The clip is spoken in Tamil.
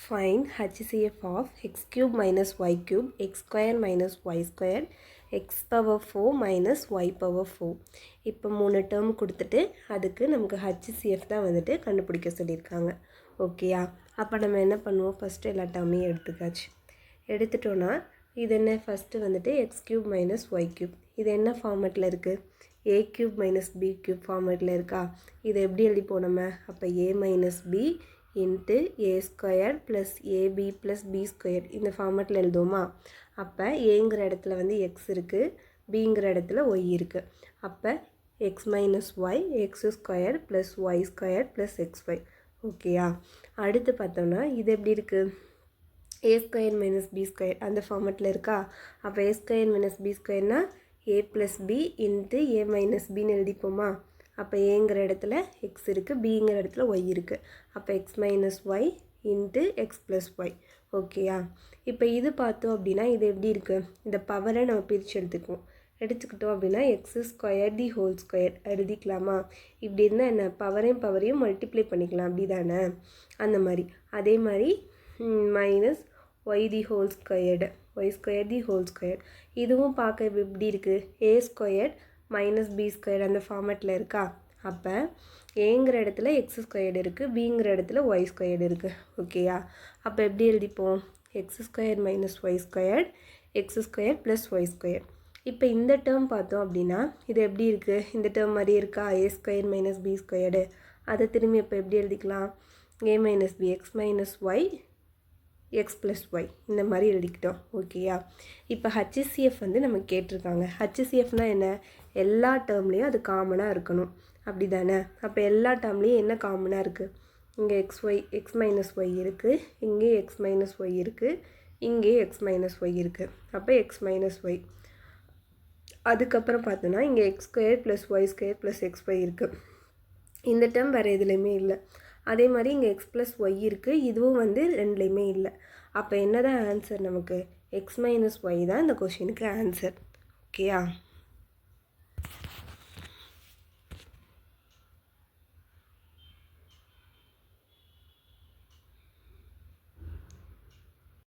Find HCF of x cube minus y cube, x square minus y square, x power 4 minus y power 4. இப்போ 3 டேர்ம் கொடுத்துட்டு அதுக்கு நமக்கு HCF தான் வந்துட்டு கண்டுபிடிக்க சொல்லியிருக்காங்க. ஓகேயா? அப்போ நம்ம என்ன பண்ணுவோம்? ஃபஸ்ட்டு எல்லா டேர்மையும் எடுத்துக்காச்சு. எடுத்துட்டோன்னா இது என்ன? ஃபஸ்ட்டு வந்துட்டு x cube minus y cube. இது என்ன ஃபார்மேட்டில் இருக்குது? A cube minus b cube ஃபார்மேட்டில் இருக்கா? இதை எப்படி எழுதிப்போம் நம்ம? அப்போ a minus b into a square plus a b plus b square இந்த ஃபார்மேட்டில் எழுதுவோமா? அப்போ ஏங்கிற இடத்துல வந்து எக்ஸ் இருக்குது, பிங்கிற இடத்துல ஒய் இருக்குது. அப்போ x minus y x square plus y square plus x y. ஓகேயா? அடுத்து பார்த்தோம்னா இது எப்படி இருக்குது? A square minus b square அந்த ஃபார்மேட்டில் இருக்கா? அப்போ ஏ ஸ்கொயர் மைனஸ் பி ஸ்கொயர்னால் a plus b into a minus பின்னு எழுதிப்போமா? அப்போ ஏங்கிற இடத்துல எக்ஸ் இருக்குது, பிங்கிற இடத்துல ஒய் இருக்குது. அப்போ x minus y into x plus y. ஓகேயா? இப்போ இது பார்த்தோம் அப்படின்னா இது எப்படி இருக்குது? இந்த பவரை நம்ம பிரித்து எடுத்துக்கிட்டோம் அப்படின்னா x square the whole square எழுதிக்கலாமா? இப்படி இருந்தால் என்ன? பவரையும் மல்டிப்ளை பண்ணிக்கலாம், அப்படி தானே? அந்த மாதிரி அதே மாதிரி minus y the whole squared, y square the whole square. இதுவும் பார்க்க எப்படி இருக்குது? A square minus b square அந்த ஃபார்மேட்டில் இருக்கா? அப்போ ஏங்கிற இடத்துல எக்ஸ் ஸ்கொயர்டு இருக்குது, பிங்கிற இடத்துல ஒய் ஸ்கொயர்டு இருக்குது. ஓகேயா? அப்போ எப்படி எழுதிப்போம்? X square minus y square x square plus y square. இப்போ இந்த டேர்ம் பார்த்தோம் அப்படின்னா இது எப்படி இருக்குது? இந்த டேர்ம் மாதிரி இருக்கா? A square minus b squared. அதை திரும்பி இப்போ எப்படி எழுதிக்கலாம்? A minus b x minus y x plus y இந்த மாதிரி எழுதிக்கிட்டோம். ஓகேயா? இப்போ ஹச்சிசிஎஃப் வந்து நம்ம கேட்டிருக்காங்க. ஹச்சிசிஎஃப்னால் என்ன? எல்லா டேர்ம்லேயும் அது காமனாக இருக்கணும், அப்படி தானே? அப்போ எல்லா டேர்ம்லேயும் என்ன காமனாக இருக்குது? இங்கே எக்ஸ் மைனஸ் ஒய் இருக்குது, இங்கே எக்ஸ் மைனஸ் ஒய் இருக்குது, இங்கே எக்ஸ் மைனஸ் ஒய் இருக்குது. அப்போ எக்ஸ் மைனஸ் ஒய். அதுக்கப்புறம் பார்த்தோன்னா இங்கே x square plus y square plus x y இருக்குது. இந்த டேர்ம் வேறு எதுலேயுமே இல்லை. அதே மாதிரி இங்கே எக்ஸ் ப்ளஸ் ஒய் இருக்குது, இதுவும் வந்து ரெண்டுலேயுமே இல்லை. அப்போ என்ன தான் ஆன்சர் நமக்கு? எக்ஸ் மைனஸ் ஒய் தான் இந்த கொஷினுக்கு ஆன்சர். ஓகேயா?